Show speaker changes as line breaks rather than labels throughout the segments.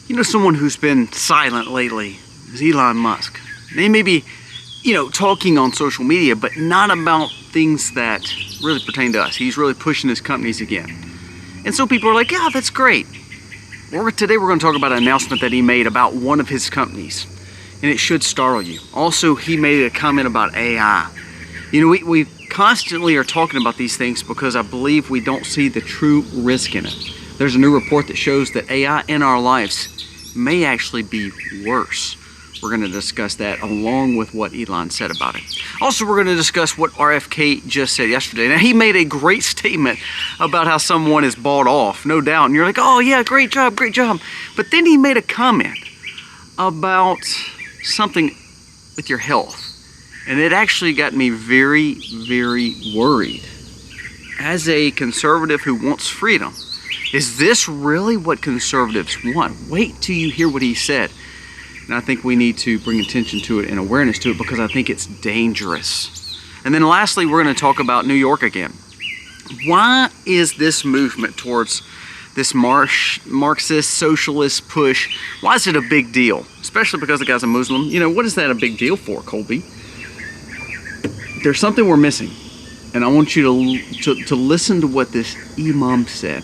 You know, someone who's been silent lately is Elon Musk. They may be, talking on social media, but not about things that really pertain to us. He's really pushing his companies again. And so people are like, yeah, that's great. Today we're going to talk about an announcement that he made about one of his companies. And it should startle you. Also, he made a comment about AI. You know, we constantly are talking about these things because I believe we don't see the true risk in it. There's a new report that shows that AI in our lives may actually be worse. We're going to discuss that along with what Elon said about it. Also, we're going to discuss what RFK just said yesterday. Now, he made a great statement about how someone is bought off, no doubt. And you're like, oh yeah, great job, great job. But then he made a comment about something with your health. And it actually got me very, very worried. As a conservative who wants freedom, is this really what conservatives want? Wait till you hear what he said. And I think we need to bring attention to it and awareness to it because I think it's dangerous. And then lastly, we're going to talk about New York again. Why is this movement towards this Marxist, socialist push, why is it a big deal? Especially because the guy's a Muslim. You know, what is that a big deal for, Colby? There's something we're missing. And I want you to listen to what this imam said.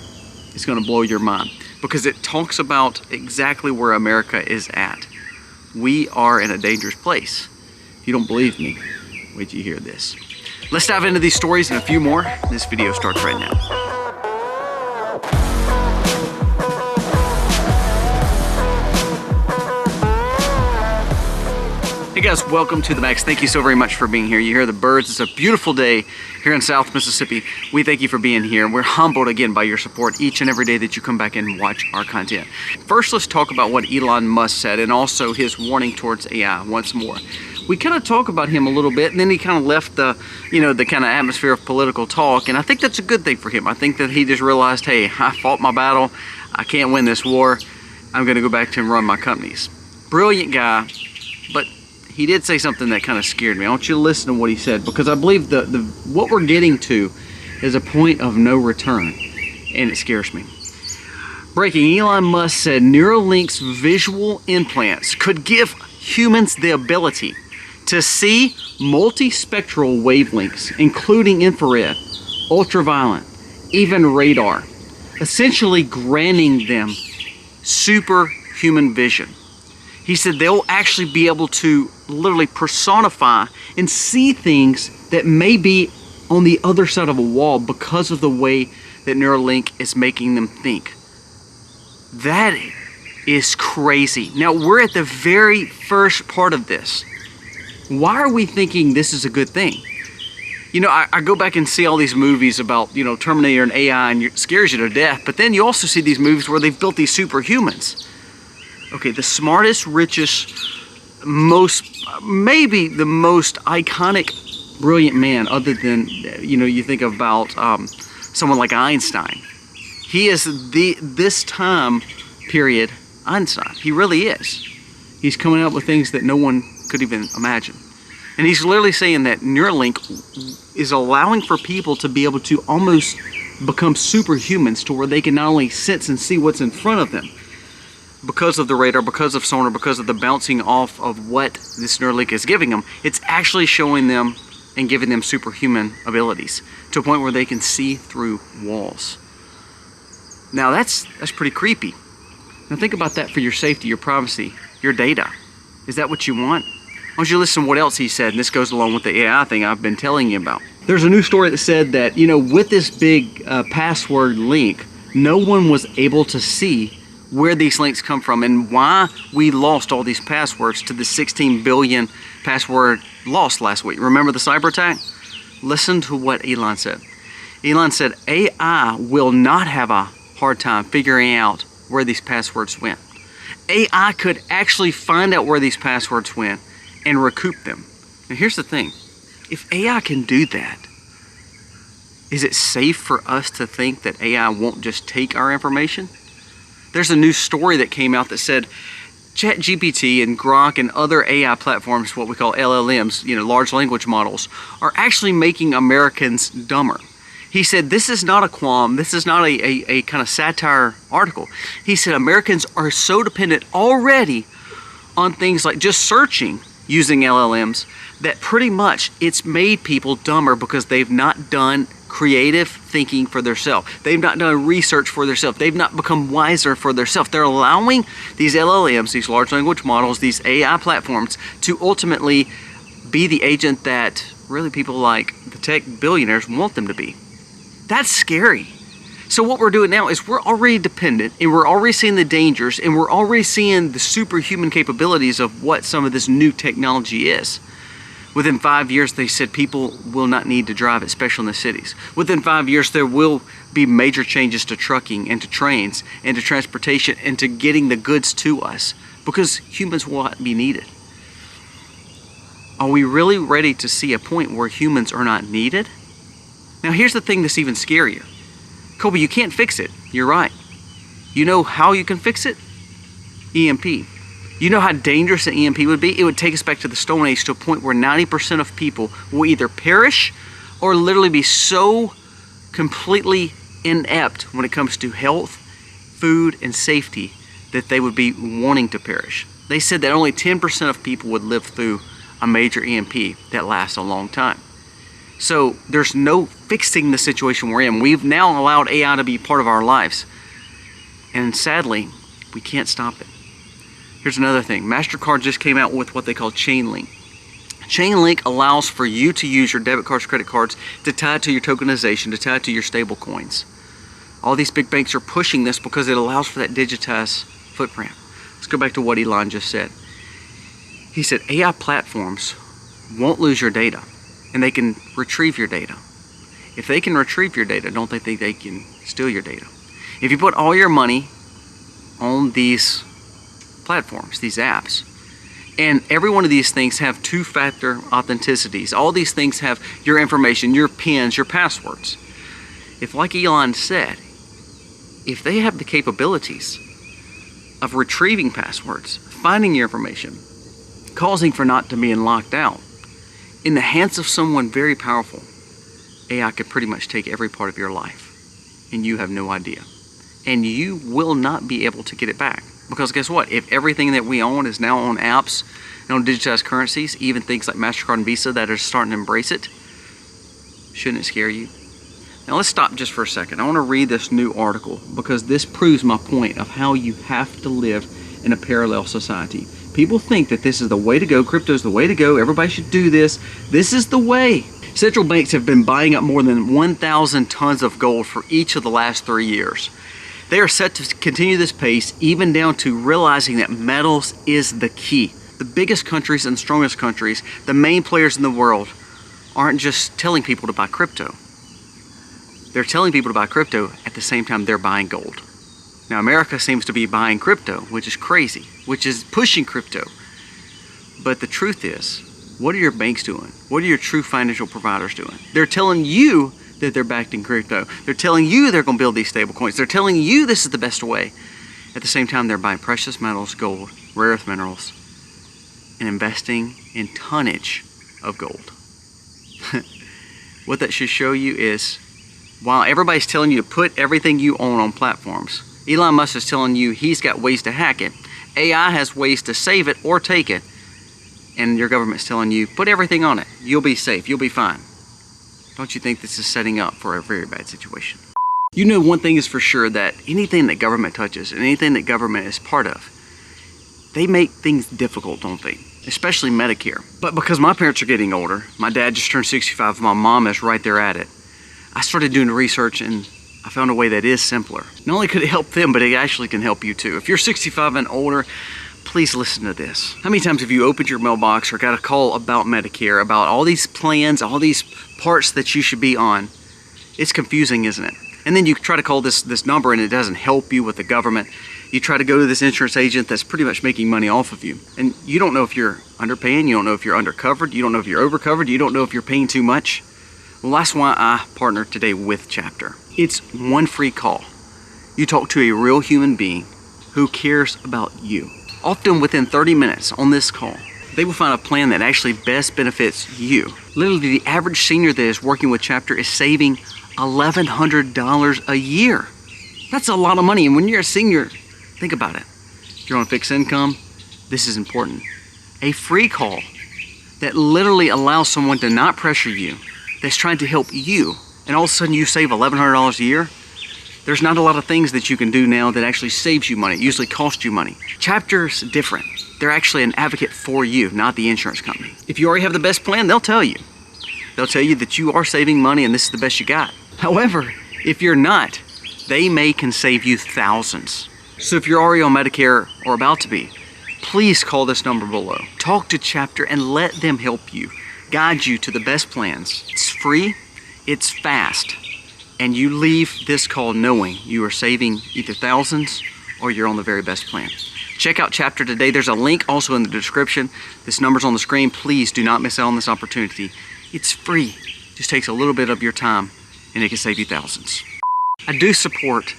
It's going to blow your mind. Because it talks about exactly where America is at. We are in a dangerous place. If you don't believe me, wait till you hear this. Let's dive into these stories and a few more. This video starts right now. Hey guys, welcome to the Max. Thank you so very much for being here. You hear the birds. It's a beautiful day here in South Mississippi. We thank you for being here. We're humbled again by your support each and every day that you come back and watch our content. First, let's talk about what Elon Musk said and also his warning towards AI once more. We kind of talk about him a little bit and then he kind of left the, the kind of atmosphere of political talk, and I think that's a good thing for him. I think that he just realized, hey, I fought my battle. I can't win this war. I'm going to go back to and run my companies. Brilliant guy, but he did say something that kind of scared me. I want you to listen to what he said because I believe what we're getting to is a point of no return, and it scares me. Breaking, Elon Musk said Neuralink's visual implants could give humans the ability to see multispectral wavelengths, including infrared, ultraviolet, even radar, essentially granting them superhuman vision. He said they'll actually be able to literally personify and see things that may be on the other side of a wall because of the way that Neuralink is making them think. That is crazy. Now, we're at the very first part of this. Why are we thinking this is a good thing? I go back and see all these movies about, Terminator and AI, and it scares you to death. But then you also see these movies where they've built these superhumans. Okay, the smartest, richest, maybe the most iconic, brilliant man, other than, you think about someone like Einstein. He is this time period Einstein. He really is. He's coming up with things that no one could even imagine. And he's literally saying that Neuralink is allowing for people to be able to almost become superhumans to where they can not only sense and see what's in front of them, because of the radar, because of sonar, because of the bouncing off of what this Neuralink is giving them, it's actually showing them and giving them superhuman abilities to a point where they can see through walls. Now that's pretty creepy. Now think about that for your safety, your privacy, your data. Is that what you want? I want you to listen to what else he said, and this goes along with the AI thing I've been telling you about. There's a new story that said that, with this big password link, no one was able to see where these links come from and why we lost all these passwords to the 16 billion password lost last week. Remember the cyber attack? Listen to what Elon said. Elon said AI will not have a hard time figuring out where these passwords went. AI could actually find out where these passwords went and recoup them. Now here's the thing. If AI can do that, is it safe for us to think that AI won't just take our information? There's a new story that came out that said ChatGPT and Grok and other AI platforms, what we call LLMs, large language models, are actually making Americans dumber. He said, this is not a qualm. This is not a kind of satire article. He said, Americans are so dependent already on things like just searching using LLMs that pretty much it's made people dumber because they've not done creative thinking for themselves. They've not done research for themselves. They've not become wiser for themselves. They're allowing these LLMs, these large language models, these AI platforms to ultimately be the agent that really people like the tech billionaires want them to be. That's scary. So what we're doing now is we're already dependent, and we're already seeing the dangers, and we're already seeing the superhuman capabilities of what some of this new technology is. Within 5 years, they said people will not need to drive, especially in the cities. Within 5 years, there will be major changes to trucking and to trains and to transportation and to getting the goods to us because humans will not be needed. Are we really ready to see a point where humans are not needed? Now, here's the thing that's even scarier. Colby, you can't fix it. You're right. You know how you can fix it? EMP. You know how dangerous an EMP would be? It would take us back to the Stone Age to a point where 90% of people will either perish or literally be so completely inept when it comes to health, food, and safety that they would be wanting to perish. They said that only 10% of people would live through a major EMP that lasts a long time. So there's no fixing the situation we're in. We've now allowed AI to be part of our lives. And sadly, we can't stop it. Here's another thing. MasterCard just came out with what they call Chainlink. Chainlink allows for you to use your debit cards, credit cards to tie it to your tokenization, to tie it to your stable coins. All these big banks are pushing this because it allows for that digitized footprint. Let's go back to what Elon just said. He said AI platforms won't lose your data, and they can retrieve your data. If they can retrieve your data, don't they think they can steal your data? If you put all your money on these platforms, these apps, and every one of these things have two-factor authenticities. All these things have your information, your PINs, your passwords. If, like Elon said, if they have the capabilities of retrieving passwords, finding your information, causing for not to being locked out, in the hands of someone very powerful, AI could pretty much take every part of your life, and you have no idea. And you will not be able to get it back. Because guess what? If everything that we own is now on apps and on digitized currencies, even things like MasterCard and Visa that are starting to embrace it, shouldn't it scare you? Now let's stop just for a second. I want to read this new article because this proves my point of how you have to live in a parallel society. People think that this is the way to go. Crypto is the way to go. Everybody should do this. This is the way. Central banks have been buying up more than 1,000 tons of gold for each of the last 3 years. They are set to continue this pace, even down to realizing that metals is the key. The biggest countries and strongest countries, the main players in the world, aren't just telling people to buy crypto. They're telling people to buy crypto at the same time they're buying gold. Now, America seems to be buying crypto, which is crazy, which is pushing crypto. But the truth is, what are your banks doing? What are your true financial providers doing? They're telling you that they're backed in crypto. They're telling you they're going to build these stable coins. They're telling you this is the best way. At the same time, they're buying precious metals, gold, rare earth minerals, and investing in tonnage of gold. What that should show you is, while everybody's telling you to put everything you own on platforms, Elon Musk is telling you he's got ways to hack it. AI has ways to save it or take it. And your government's telling you, put everything on it. You'll be safe. You'll be fine. Don't you think this is setting up for a very bad situation? You know, one thing is for sure, that anything that government touches and anything that government is part of, they make things difficult, don't they? Especially Medicare. But because my parents are getting older, my dad just turned 65, my mom is right there at it, I started doing the research and I found a way that is simpler. Not only could it help them, but it actually can help you too. If you're 65 and older, please listen to this. How many times have you opened your mailbox or got a call about Medicare, about all these plans, all these parts that you should be on? It's confusing, isn't it? And then you try to call this number and it doesn't help you with the government. You try to go to this insurance agent that's pretty much making money off of you. And you don't know if you're underpaying, you don't know if you're undercovered, you don't know if you're overcovered, you don't know if you're paying too much. Well, that's why I partner today with Chapter. It's one free call. You talk to a real human being who cares about you. Often within 30 minutes on this call, they will find a plan that actually best benefits you. Literally, the average senior that is working with Chapter is saving $1,100 a year. That's a lot of money. And when you're a senior, think about it. If you're on fixed income, this is important. A free call that literally allows someone to not pressure you, that's trying to help you, and all of a sudden you save $1,100 a year. There's not a lot of things that you can do now that actually saves you money. It usually costs you money. Chapter's different. They're actually an advocate for you, not the insurance company. If you already have the best plan, they'll tell you. They'll tell you that you are saving money and this is the best you got. However, if you're not, they can save you thousands. So if you're already on Medicare or about to be, please call this number below. Talk to Chapter and let them help you, guide you to the best plans. It's free, it's fast, and you leave this call knowing you are saving either thousands or you're on the very best plan. Check out Chapter today. There's a link also in the description. This number's on the screen. Please do not miss out on this opportunity. It's free. It just takes a little bit of your time and it can save you thousands. I do support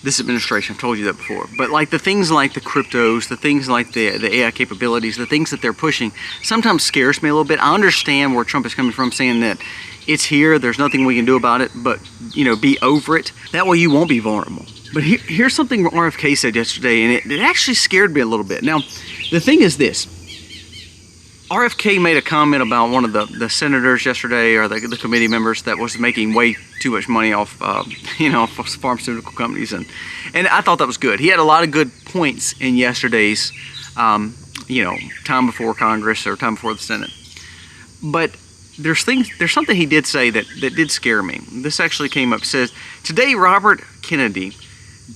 this administration. I've told you that before. But like the things like the cryptos, the things like the AI capabilities, the things that they're pushing, sometimes scares me a little bit. I understand where Trump is coming from, saying that it's here, there's nothing we can do about it, but be over it. That way you won't be vulnerable. But here's something RFK said yesterday, and it actually scared me a little bit. Now, the thing is this. RFK made a comment about one of the senators yesterday, or the committee members, that was making way too much money off, off pharmaceutical companies, and I thought that was good. He had a lot of good points in yesterday's, time before Congress or time before the Senate. But there's something he did say that did scare me. This actually came up. It says, today Robert Kennedy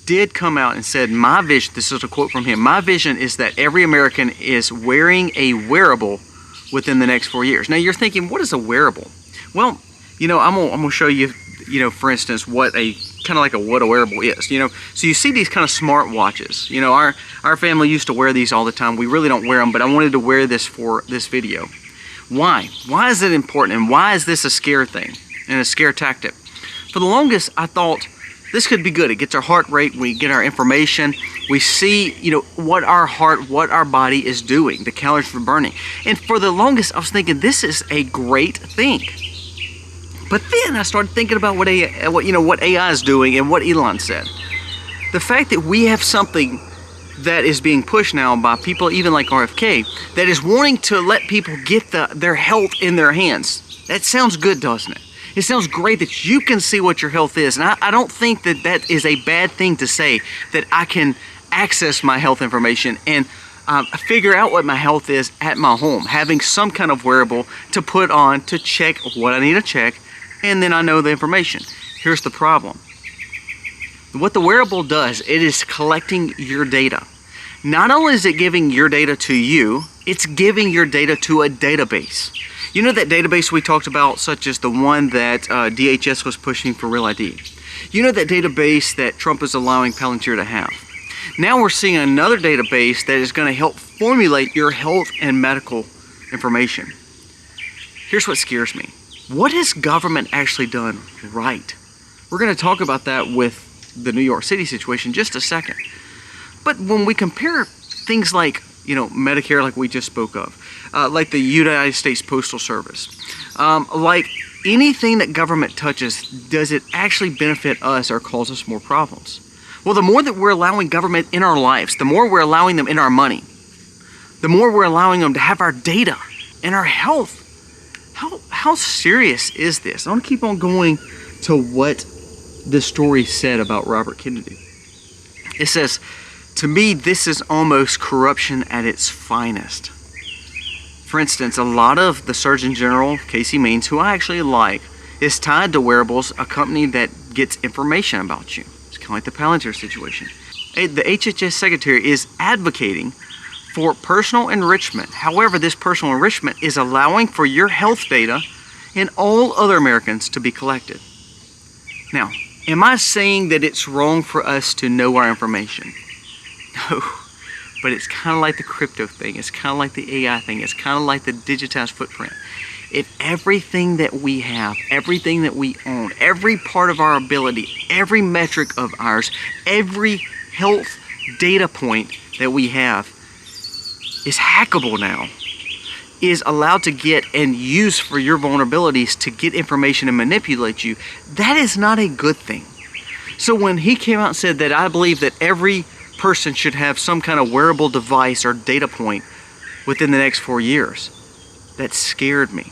did come out and said, my vision, this is a quote from him, my vision is that every American is wearing a wearable within the next 4 years. Now you're thinking, what is a wearable? Well, I'm gonna show you, for instance, what a wearable is. So you see these kind of smart watches. Our family used to wear these all the time. We really don't wear them, but I wanted to wear this for this video. Why? Why is it important, and why is this a scare thing and a scare tactic? For the longest, I thought this could be good. It gets our heart rate. We get our information. We see, what our body is doing, the calories we're burning. And for the longest, I was thinking this is a great thing. But then I started thinking about what AI is doing and what Elon said. The fact that we have something that is being pushed now by people, even like RFK, that is wanting to let people get their health in their hands. That sounds good, doesn't it? It sounds great that you can see what your health is. And I don't think that is a bad thing to say, that I can access my health information and figure out what my health is at my home, having some kind of wearable to put on to check what I need to check, and then I know the information. Here's the problem. What the wearable does, it is collecting your data. Not only is it giving your data to you, it's giving your data to a database. You know that database we talked about, such as the one that DHS was pushing for Real ID? You know that database that Trump is allowing Palantir to have? Now we're seeing another database that is going to help formulate your health and medical information. Here's what scares me. What has government actually done right? We're going to talk about that with the New York City situation in just a second. But when we compare things like, Medicare, like we just spoke of, like the United States Postal Service, like anything that government touches, does it actually benefit us or cause us more problems? Well, the more that we're allowing government in our lives, the more we're allowing them in our money, the more we're allowing them to have our data and our health. How serious is this? I want to keep on going to what the story said about Robert Kennedy. It says, to me, this is almost corruption at its finest. For instance, a lot of the Surgeon General, Casey Means, who I actually like, is tied to Wearables, a company that gets information about you. It's kind of like the Palantir situation. The HHS Secretary is advocating for personal enrichment. However, this personal enrichment is allowing for your health data and all other Americans to be collected. Now, am I saying that it's wrong for us to know our information? No, but it's kind of like the crypto thing. It's kind of like the AI thing. It's kind of like the digitized footprint. If everything that we have, everything that we own, every part of our ability, every metric of ours, every health data point that we have is hackable now, is allowed to get and use for your vulnerabilities to get information and manipulate you, that is not a good thing. So when he came out and said that I believe that every person should have some kind of wearable device or data point within the next 4 years, that scared me.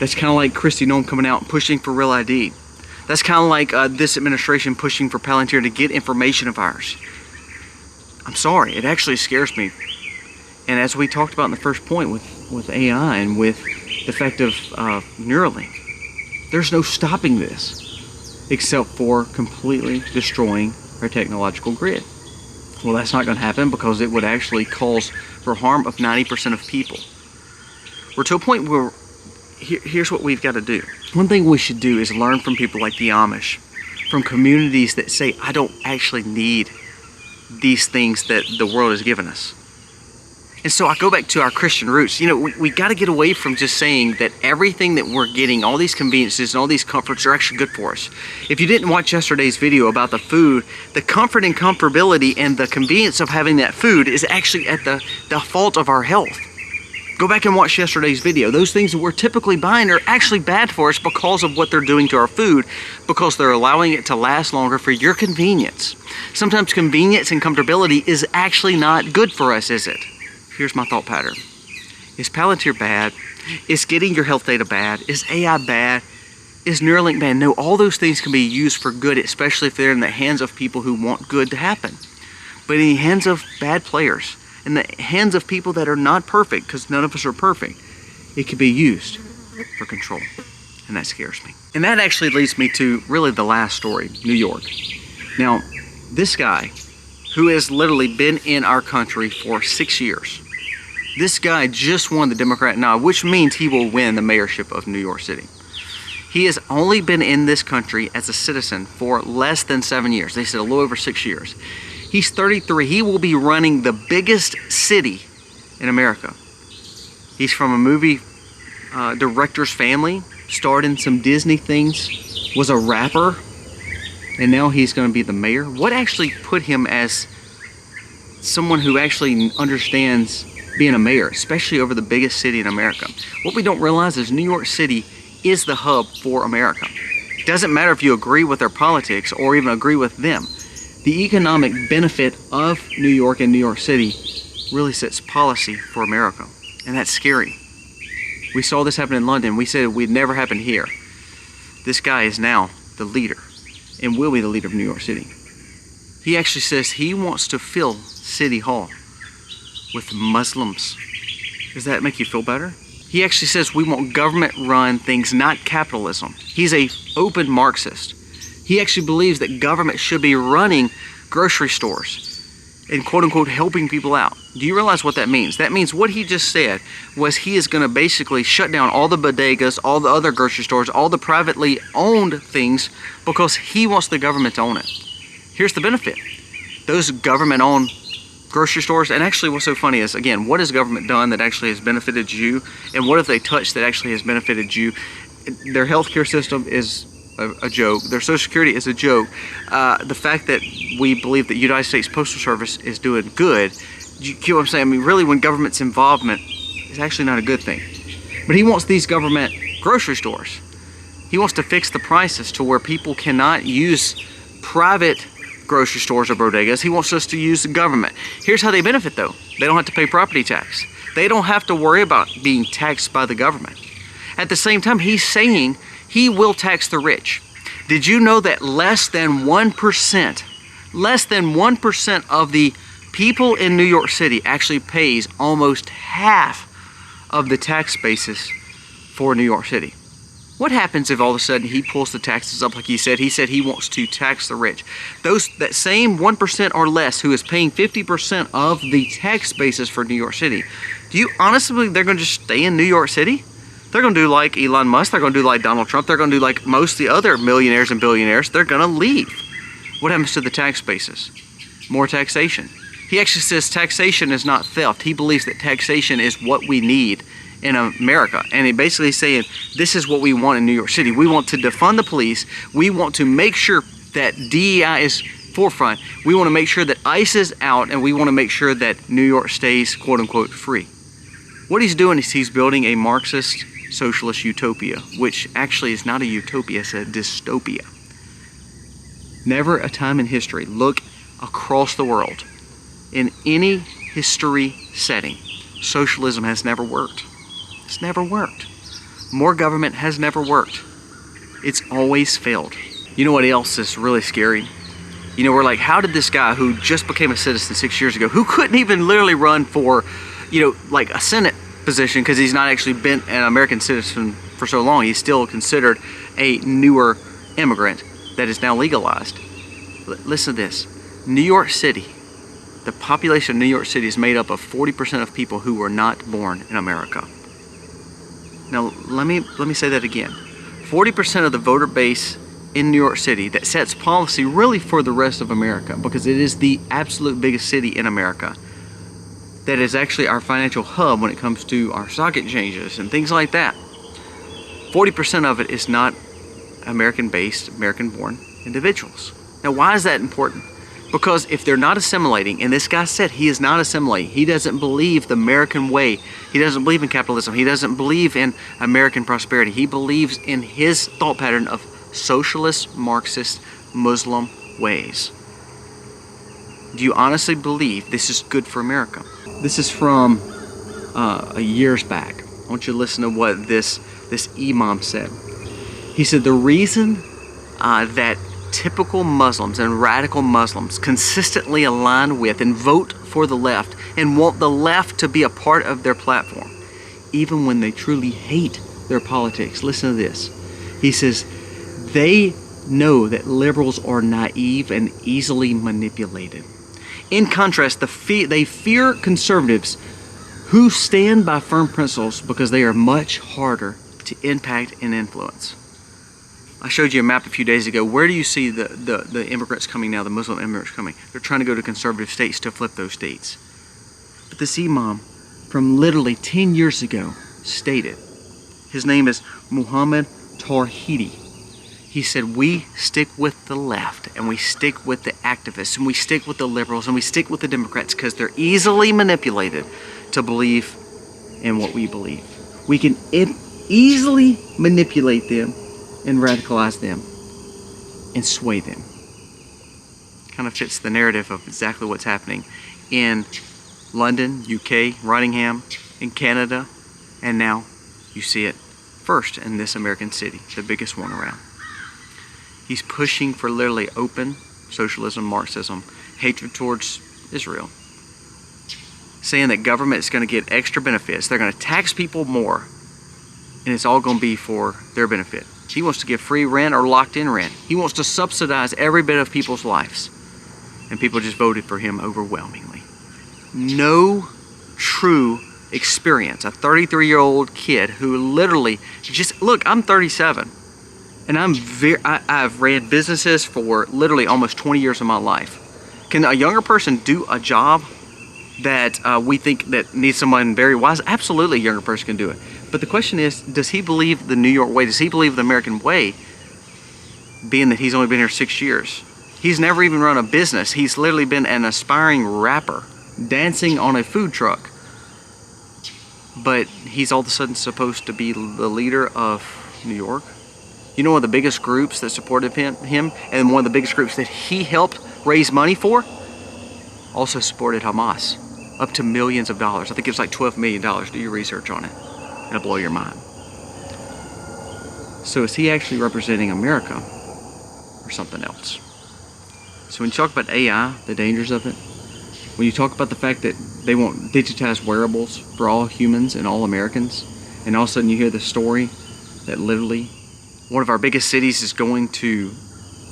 That's kind of like Kristi Noem coming out and pushing for Real ID. That's kind of like this administration pushing for Palantir to get information of ours. I'm sorry, it actually scares me. And as we talked about in the first point with AI and with the fact of Neuralink, there's no stopping this except for completely destroying our technological grid. Well, that's not going to happen because it would actually cause for harm of 90% of people. We're to a point where here's what we've got to do. One thing we should do is learn from people like the Amish, from communities that say, I don't actually need these things that the world has given us. And so I go back to our Christian roots. You know, we got to get away from just saying that everything that we're getting, all these conveniences and all these comforts are actually good for us. If you didn't watch yesterday's video about the food, the comfort and comfortability and the convenience of having that food is actually at the fault of our health. Go back and watch yesterday's video. Those things that we're typically buying are actually bad for us because of what they're doing to our food, because they're allowing it to last longer for your convenience. Sometimes convenience and comfortability is actually not good for us, is it? Here's my thought pattern. Is Palantir bad? Is getting your health data bad? Is AI bad? Is Neuralink bad? No, all those things can be used for good, especially if they're in the hands of people who want good to happen. But in the hands of bad players, in the hands of people that are not perfect, because none of us are perfect, it can be used for control. And that scares me. And that actually leads me to really the last story, New York. Now, this guy, who has literally been in our country for 6 years. This guy just won the Democrat nod, which means he will win the mayorship of New York City. He has only been in this country as a citizen for less than 7 years. They said a little over 6 years. He's 33. He will be running the biggest city in America. He's from a movie director's family, starred in some Disney things, was a rapper, and now he's going to be the mayor. What actually put him as someone who actually understands being a mayor, especially over the biggest city in America? What we don't realize is New York City is the hub for America. It doesn't matter if you agree with their politics or even agree with them. The economic benefit of New York and New York City really sets policy for America, and that's scary. We saw this happen in London. We said it would never happen here. This guy is now the leader and will be the leader of New York City. He actually says he wants to fill City Hall with Muslims. Does that make you feel better? He actually says we want government-run things, not capitalism. He's an open Marxist. He actually believes that government should be running grocery stores and quote-unquote helping people out. Do you realize what that means? That means what he just said was he is going to basically shut down all the bodegas, all the other grocery stores, all the privately owned things because he wants the government to own it. Here's the benefit. Those government-owned grocery stores, and actually what's so funny is, again, what has government done that actually has benefited you, and what have they touched that actually has benefited you? Their healthcare system is a joke. Their Social Security is a joke. The fact that we believe that United States Postal Service is doing good, you get what I'm saying? I mean, really, when government's involvement is actually not a good thing. But he wants these government grocery stores. He wants to fix the prices to where people cannot use private grocery stores or bodegas. He wants us to use the government. Here's how they benefit, though. They don't have to pay property tax. They don't have to worry about being taxed by the government. At the same time, he's saying he will tax the rich. Did you know that less than 1% of the people in New York City actually pays almost half of the tax basis for New York City? What happens if all of a sudden he pulls the taxes up like he said? He said he wants to tax the rich. That same 1% or less who is paying 50% of the tax basis for New York City, do you honestly believe they're going to just stay in New York City? They're going to do like Elon Musk. They're going to do like Donald Trump. They're going to do like most of the other millionaires and billionaires. They're going to leave. What happens to the tax basis? More taxation. He actually says taxation is not theft. He believes that taxation is what we need in America. And he basically is saying this is what we want in New York City. We want to defund the police. We want to make sure that DEI is forefront. We want to make sure that ICE is out, and we want to make sure that New York stays quote unquote free. What he's doing is he's building a Marxist socialist utopia, which actually is not a utopia, it's a dystopia. Never a time in history, look across the world, in any history setting, socialism has never worked. It's never worked. More government has never worked. It's always failed. You know what else is really scary? You know, we're like, how did this guy who just became a citizen 6 years ago, who couldn't even literally run for, like a Senate position because he's not actually been an American citizen for so long, he's still considered a newer immigrant that is now legalized. Listen to this. New York City, the population of New York City is made up of 40% of people who were not born in America. Now, let me say that again. 40% of the voter base in New York City that sets policy really for the rest of America, because it is the absolute biggest city in America, that is actually our financial hub when it comes to our stock exchanges and things like that. 40% of it is not American-based, American-born individuals. Now, why is that important? Because if they're not assimilating, and this guy said he is not assimilating, he doesn't believe the American way, he doesn't believe in capitalism, he doesn't believe in American prosperity, he believes in his thought pattern of socialist, Marxist, Muslim ways. Do you honestly believe this is good for America? This is from years back. I want you to listen to what this imam said. He said, the reason that typical Muslims and radical Muslims consistently align with and vote for the left and want the left to be a part of their platform, even when they truly hate their politics. Listen to this. He says, they know that liberals are naive and easily manipulated. In contrast, they fear conservatives who stand by firm principles because they are much harder to impact and influence. I showed you a map a few days ago. Where do you see the immigrants coming now, the Muslim immigrants coming? They're trying to go to conservative states to flip those states. But this imam from literally 10 years ago stated, his name is Muhammad Tawhidi. He said, we stick with the left, and we stick with the activists, and we stick with the liberals, and we stick with the Democrats because they're easily manipulated to believe in what we believe. We can easily manipulate them and radicalize them and sway them. Kind of fits the narrative of exactly what's happening in London, UK, Rottingham, in Canada, and now you see it first in this American city, the biggest one around. He's pushing for literally open socialism, Marxism, hatred towards Israel, saying that government is going to get extra benefits. They're going to tax people more, and it's all going to be for their benefit. He wants to give free rent or locked-in rent. He wants to subsidize every bit of people's lives. And people just voted for him overwhelmingly. No true experience. A 33-year-old kid who literally just, look, I'm 37. And I've ran businesses for literally almost 20 years of my life. Can a younger person do a job that we think that needs someone very wise? Absolutely, a younger person can do it. But the question is, does he believe the New York way? Does he believe the American way, being that he's only been here 6 years? He's never even run a business. He's literally been an aspiring rapper, dancing on a food truck. But he's all of a sudden supposed to be the leader of New York? You know one of the biggest groups that supported him, and one of the biggest groups that he helped raise money for, also supported Hamas, up to millions of dollars. I think it was like $12 million. Do your research on it. It'll blow your mind. So is he actually representing America or something else? So when you talk about AI, the dangers of it, when you talk about the fact that they want digitized wearables for all humans and all Americans, and all of a sudden you hear the story that literally one of our biggest cities is going to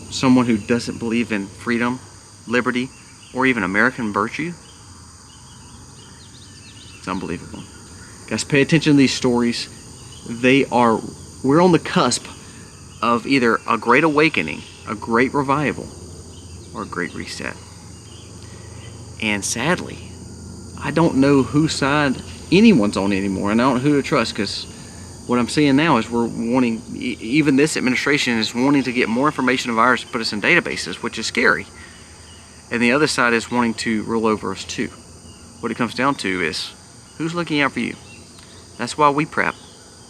someone who doesn't believe in freedom, liberty, or even American virtue, it's unbelievable. Guys, pay attention to these stories. We're on the cusp of either a great awakening, a great revival, or a great reset. And sadly, I don't know whose side anyone's on anymore, and I don't know who to trust, because what I'm seeing now is we're wanting, even this administration is wanting to get more information of ours to put us in databases, which is scary. And the other side is wanting to rule over us too. What it comes down to is, who's looking out for you? That's why we prep.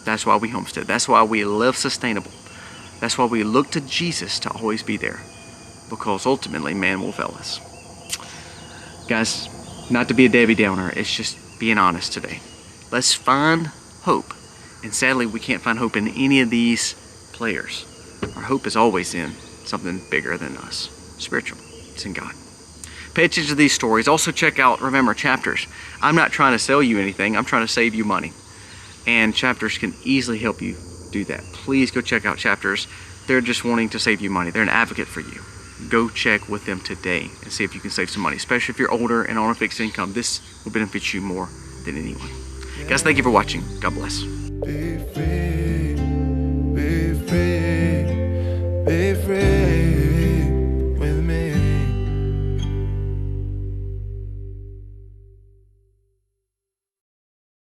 That's why we homestead. That's why we live sustainable. That's why we look to Jesus to always be there. Because ultimately, man will fail us. Guys, not to be a Debbie Downer, it's just being honest today. Let's find hope. And sadly, we can't find hope in any of these players. Our hope is always in something bigger than us. Spiritual. It's in God. Pay attention to these stories. Also check out, remember, Chapters. I'm not trying to sell you anything. I'm trying to save you money. And Chapters can easily help you do that. Please go check out Chapters. They're just wanting to save you money. They're an advocate for you. Go check with them today and see if you can save some money. Especially if you're older and on a fixed income. This will benefit you more than anyone. Guys, thank you for watching. God bless.